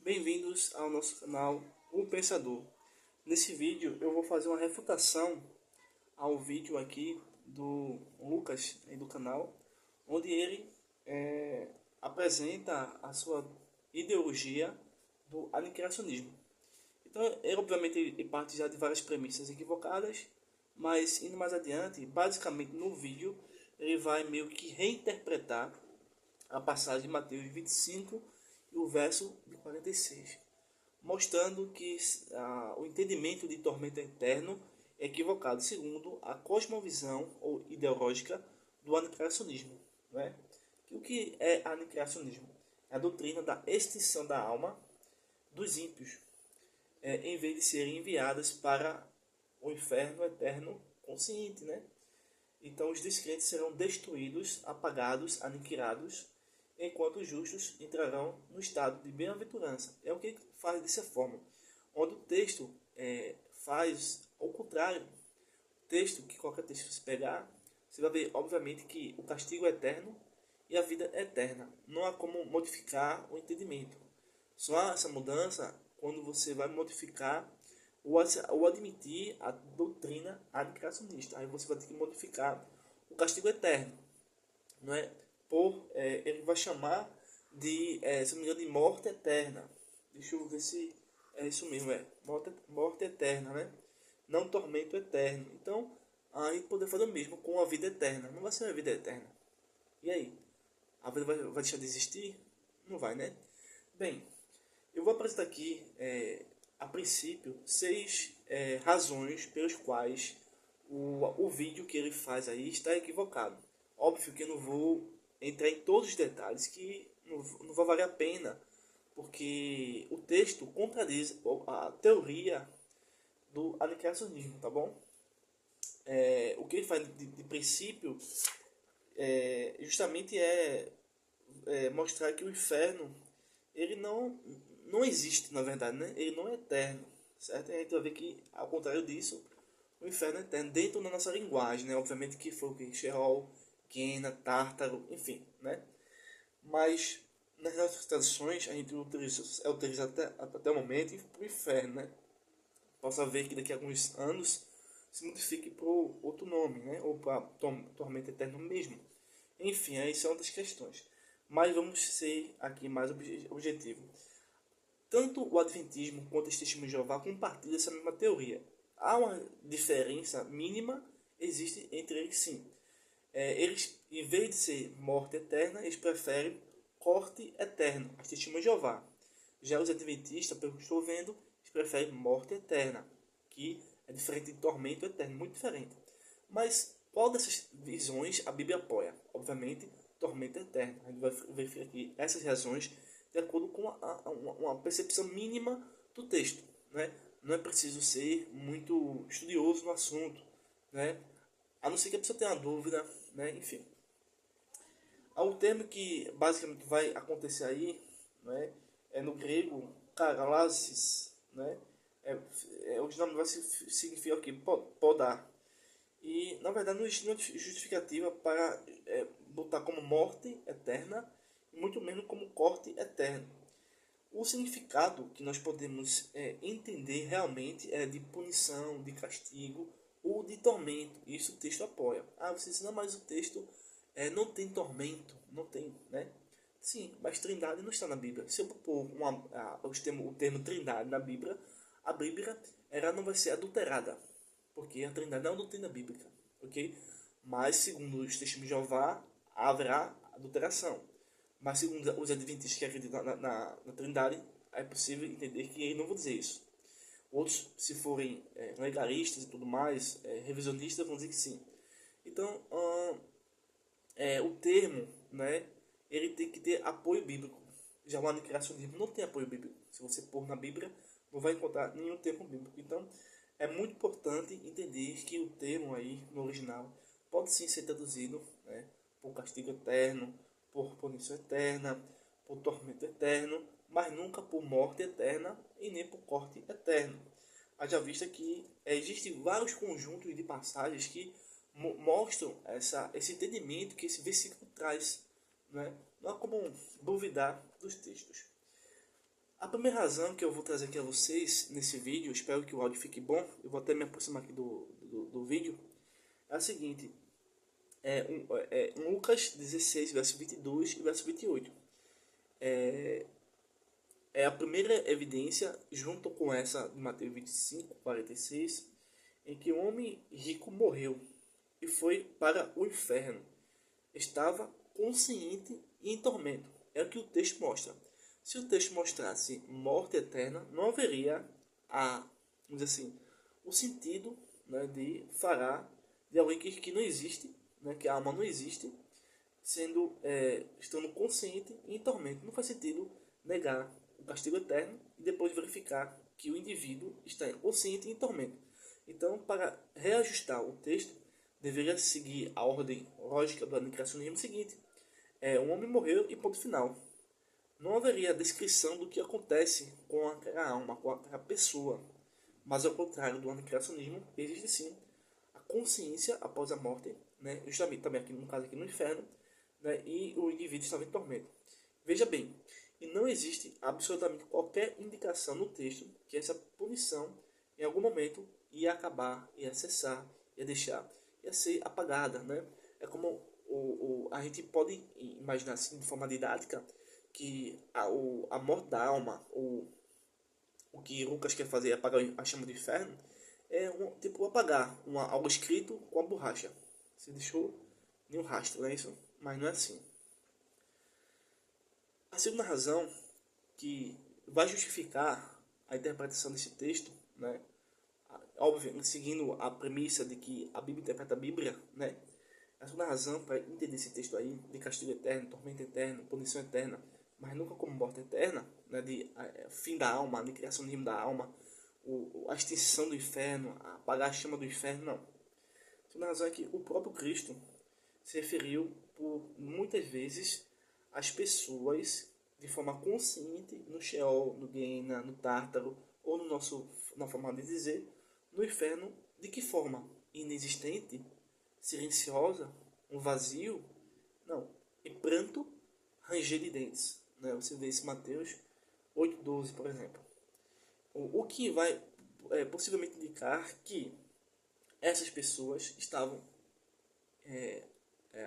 Bem-vindos ao nosso canal O Pensador. Nesse vídeo eu vou fazer uma refutação ao vídeo aqui do Lucas aí do canal, onde ele apresenta a sua ideologia do aniquilacionismo. Então, ele obviamente ele parte já de várias premissas equivocadas, mas indo mais adiante, basicamente no vídeo ele vai meio que reinterpretar a passagem de Mateus 25 e o verso de 46, mostrando que o entendimento de tormento eterno é equivocado segundo a cosmovisão ou ideológica do aniquilacionismo. Né? O que é aniquilacionismo? É a doutrina da extinção da alma dos ímpios, em vez de serem enviadas para o inferno eterno consciente. Né? Então os descrentes serão destruídos, apagados, aniquilados, enquanto os justos entrarão no estado de bem-aventurança. É o que faz dessa forma, onde o texto faz ao contrário. O texto, que qualquer texto que você pegar, você vai ver, obviamente, que o castigo é eterno e a vida é eterna. Não há como modificar o entendimento. Só há essa mudança quando você vai modificar ou admitir a doutrina aniquilacionista. Aí você vai ter que modificar o castigo eterno, não é? Ele vai chamar de, se não me engano, de morte eterna. Deixa eu ver se é isso mesmo, morte eterna, né? Não tormento eterno. Então, aí poder fazer o mesmo com a vida eterna. Não vai ser uma vida eterna. E aí? A vida vai deixar de existir? Não vai, né? Bem, eu vou apresentar aqui, a princípio, 6 razões pelas quais o vídeo que ele faz aí está equivocado. Óbvio que eu não vou entrar em todos os detalhes, que não vai valer a pena, porque o texto contradiz a teoria do aniquilacionismo, tá bom? O que ele faz de princípio justamente mostrar que o inferno ele não existe, na verdade, né? Ele não é eterno, certo? E a gente vai ver que, ao contrário disso, o inferno é eterno dentro da nossa linguagem, né? Obviamente que foi o que Sheol, Quena, Tártaro, enfim, né? Mas nas nossas traduções a gente utiliza até o momento o inferno, né? Possa ver que daqui a alguns anos se modifique para outro nome, né? Ou para tormento eterno mesmo. Enfim, aí são outras questões. Mas vamos ser aqui mais objetivo. Tanto o Adventismo quanto os Testemunhos de Jeová compartilham essa mesma teoria. Há uma diferença mínima, existe entre eles sim. Eles, em vez de ser morte eterna, eles preferem corte eterno, as Testemunhas de Jeová. Já os Adventistas, pelo que estou vendo, eles preferem morte eterna, que é diferente de tormento eterno, muito diferente. Mas qual dessas visões a Bíblia apoia? Obviamente, tormento eterno. A gente vai verificar aqui essas razões de acordo com uma percepção mínima do texto. Né? Não é preciso ser muito estudioso no assunto, né? A não ser que a pessoa tenha uma dúvida, né? Enfim. Há um termo que basicamente vai acontecer aí, né? É no grego, karalasis, né? Originalmente vai significar o quê? Podar. E na verdade não existe justificativa para botar como morte eterna, e muito menos como corte eterno. O significado que nós podemos entender realmente é de punição, de castigo ou de tormento. Isso o texto apoia. Ah, você diz, não, mas o texto não tem tormento, não tem, né? Sim, mas trindade não está na Bíblia. Se eu pôr o termo trindade na Bíblia, a Bíblia ela não vai ser adulterada, porque a trindade não é uma doutrina bíblica, ok? Mas segundo os testemunhos de Jeová, haverá adulteração. Mas segundo os adventistas que acreditam na trindade, é possível entender que eles não vão dizer isso. Outros, se forem legalistas e tudo mais, revisionistas, vão dizer que sim. Então, o termo, né, ele tem que ter apoio bíblico. Já o aniquilacionismo não tem apoio bíblico. Se você pôr na Bíblia, não vai encontrar nenhum termo bíblico. Então, é muito importante entender que o termo aí, no original, pode sim ser traduzido, né, por castigo eterno, por punição eterna, por tormento eterno, mas nunca por morte eterna e nem por corte eterno. Haja vista que existem vários conjuntos de passagens que mostram esse entendimento que esse versículo traz. Né? Não há como duvidar dos textos. A primeira razão que eu vou trazer aqui a vocês nesse vídeo, espero que o áudio fique bom, eu vou até me aproximar aqui do vídeo, é a seguinte, em Lucas 16, verso 22 e verso 28. É a primeira evidência, junto com essa de Mateus 25, 46, em que um homem rico morreu e foi para o inferno. Estava consciente e em tormento. É o que o texto mostra. Se o texto mostrasse morte eterna, não haveria vamos dizer assim, o sentido, né, de falar de alguém que não existe, né, que a alma não existe, estando consciente e em tormento. Não faz sentido negar o castigo eterno e depois verificar que o indivíduo está consciente e em tormento. Então, para reajustar o texto, deveria seguir a ordem lógica do aniquilacionismo seguinte. Um homem morreu e ponto final. Não haveria descrição do que acontece com aquela alma, com aquela pessoa. Mas ao contrário do aniquilacionismo, existe sim a consciência após a morte, né? Justamente também aqui no caso aqui no inferno, né? E o indivíduo estava em tormento. Veja bem, e não existe absolutamente qualquer indicação no texto que essa punição em algum momento ia acabar, ia cessar, ia deixar, ia ser apagada, né? É como a gente pode imaginar assim de forma didática que a morte da alma, o que Lucas quer fazer é apagar a chama do inferno, tipo apagar algo escrito com a borracha. Você deixou nenhum rastro, não é isso? Mas não é assim. A segunda razão que vai justificar a interpretação desse texto, né? Óbvio, seguindo a premissa de que a Bíblia interpreta a Bíblia, né? A segunda razão para entender esse texto aí, de castigo eterno, tormento eterno, punição eterna, mas nunca como morte eterna, né? De fim da alma, aniquilacionismo da alma, a extinção do inferno, apagar a chama do inferno, não. A segunda razão é que o próprio Cristo se referiu por muitas vezes às pessoas de forma consciente no Sheol, no Guiena, no Tártaro, ou na forma de dizer, no inferno. De que forma? Inexistente? Silenciosa? Um vazio? Não. Em pranto, ranger de dentes. Né? Você vê isso em Mateus 8,12, por exemplo. O que vai possivelmente indicar que essas pessoas estavam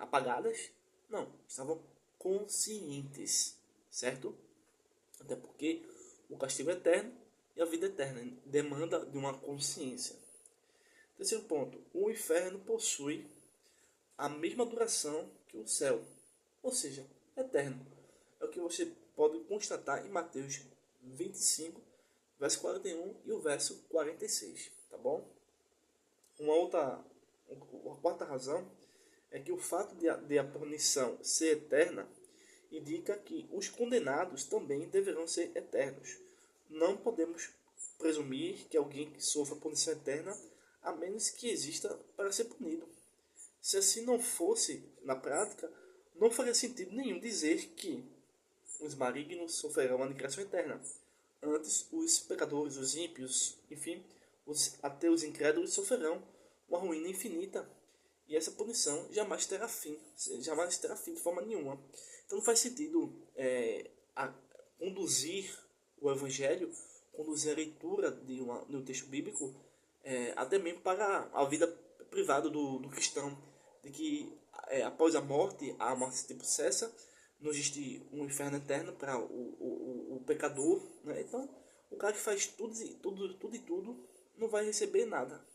apagadas? Não, estavam conscientes, certo? Até porque o castigo é eterno e a vida eterna demanda de uma consciência. Terceiro ponto, o inferno possui a mesma duração que o céu, ou seja, eterno. É o que você pode constatar em Mateus 25, verso 41 e o verso 46, tá bom? Uma quarta razão é que o fato de a punição ser eterna indica que os condenados também deverão ser eternos. Não podemos presumir que alguém que sofra punição eterna, a menos que exista para ser punido. Se assim não fosse, na prática, não faria sentido nenhum dizer que os malignos sofrerão a aniquilação eterna. Antes, os pecadores, os ímpios, enfim, os ateus incrédulos sofrerão uma ruína infinita. E essa punição jamais terá fim de forma nenhuma. Então não faz sentido conduzir o Evangelho, conduzir a leitura de um texto bíblico, até mesmo para a vida privada do cristão, de que após a morte tipo cessa, não existe um inferno eterno para o pecador, né? Então o cara que faz tudo não vai receber nada.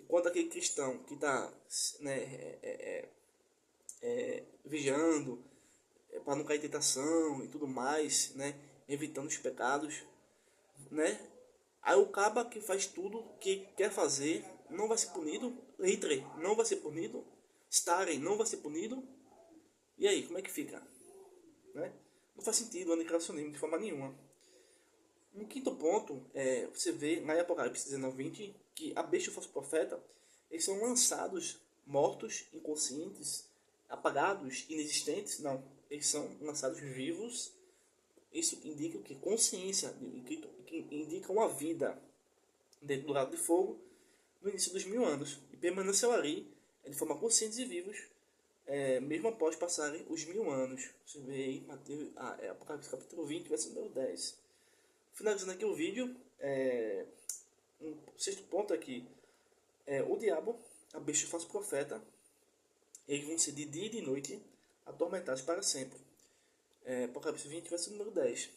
Enquanto aquele cristão que está, né, vigiando para não cair em tentação e tudo mais, né, evitando os pecados, né, aí o caba que faz tudo que quer fazer não vai ser punido, Hitler não vai ser punido, Stalin não vai ser punido, e aí, como é que fica? Né? Não faz sentido o aniquilacionismo de forma nenhuma. Um quinto ponto, você vê na Apocalipse 19:20 que a besta e o falso profeta, eles são lançados mortos, inconscientes, apagados, inexistentes. Não, eles são lançados vivos. Isso indica o que? Consciência, que indica uma vida dentro do lago de fogo no início dos 1000 anos. E permaneceu ali de forma conscientes e vivos, mesmo após passarem os 1000 anos. Você vê aí Apocalipse capítulo 20, verso 10. Finalizando aqui o vídeo, um sexto ponto aqui, o diabo, a besta e o falso profeta, eles vão ser de dia e de noite atormentados para sempre. Apocalipse 20, versículo número 10.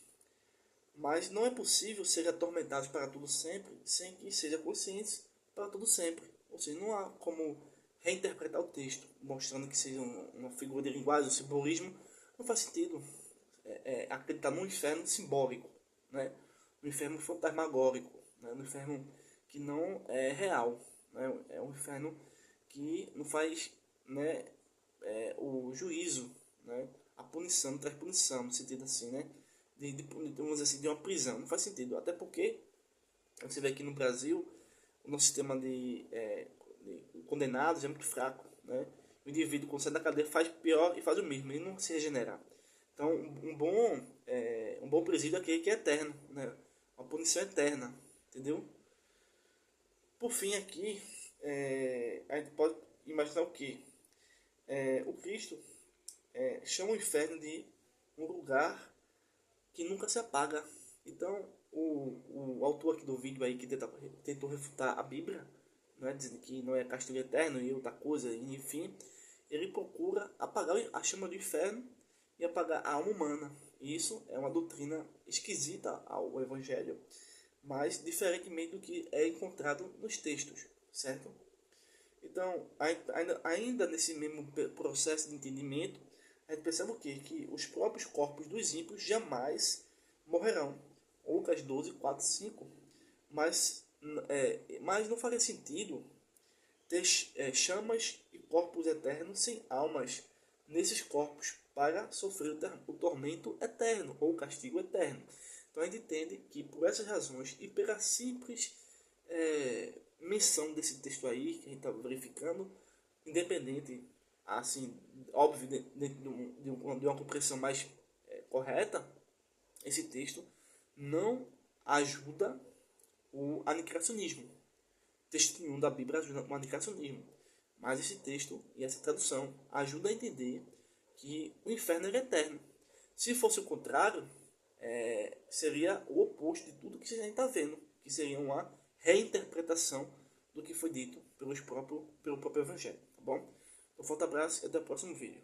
Mas não é possível ser atormentados para tudo sempre sem que seja conscientes para tudo sempre. Ou seja, não há como reinterpretar o texto, mostrando que seja uma figura de linguagem, um simbolismo. Não faz sentido acreditar no inferno simbólico, né? No inferno fantasmagórico, né? No inferno que não é real. Né? É um inferno que não faz, né, o juízo, né? A punição, não traz punição, no sentido assim, né? Vamos dizer assim, de uma prisão. Não faz sentido. Até porque, você vê aqui no Brasil, o nosso sistema de condenados é muito fraco. Né? O indivíduo, quando sai da cadeia, faz pior e faz o mesmo, e não se regenera. Então, um bom presídio é aquele que é eterno. Né? Uma punição eterna. Entendeu? Por fim, aqui, a gente pode imaginar o que? O Cristo chama o inferno de um lugar que nunca se apaga. Então, o autor aqui do vídeo aí que tentou refutar a Bíblia, né, dizendo que não é castigo eterno e outra coisa, enfim, ele procura apagar a chama do inferno e apagar a alma humana. E isso é uma doutrina esquisita ao Evangelho, mas diferentemente do que é encontrado nos textos, certo? Então, ainda nesse mesmo processo de entendimento, a gente percebe o quê? Que os próprios corpos dos ímpios jamais morrerão. Lucas 12, 4, 5. Mas não faria sentido ter chamas e corpos eternos sem almas nesses corpos para sofrer o tormento eterno ou o castigo eterno. Então a gente entende que por essas razões e pela simples menção desse texto aí que a gente está verificando, independente, assim, óbvio, dentro de uma compreensão mais correta, esse texto não ajuda o aniquilacionismo. O texto nenhum da Bíblia ajuda o aniquilacionismo. Mas esse texto e essa tradução ajuda a entender que o inferno é eterno. Se fosse o contrário, seria o oposto de tudo que a gente está vendo, que seria uma reinterpretação do que foi dito pelo próprio Evangelho. Tá bom? Um forte abraço e até o próximo vídeo.